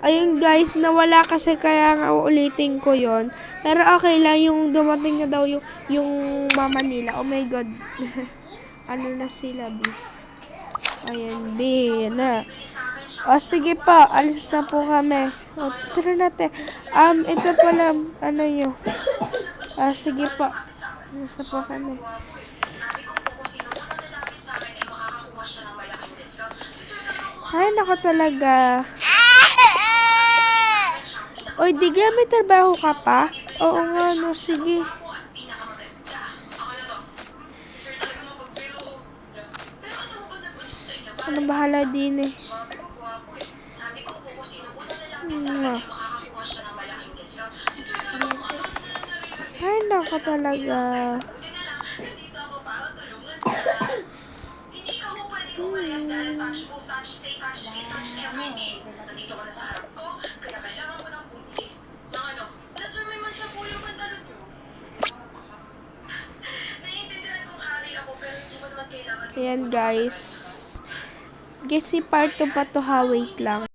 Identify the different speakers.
Speaker 1: Ayun guys, nawala kasi kaya nga uulitin ko yon. Pero okay lang yung dumating na daw yung mama nila. Oh my god. Ano na sila, B? Ayan, B. Yan na. O, sige po. Alis na po kami. O, tara natin. Ito pala, ano nyo. Sige po. Alis na po kami. Ay, nako talaga. Oy, di ka may trabaho ka pa? Oo nga, no. Sige. Ano bahala din eh. Ay, nako talaga. Ayan guys. Guess si part 2 pa to ha, wait lang.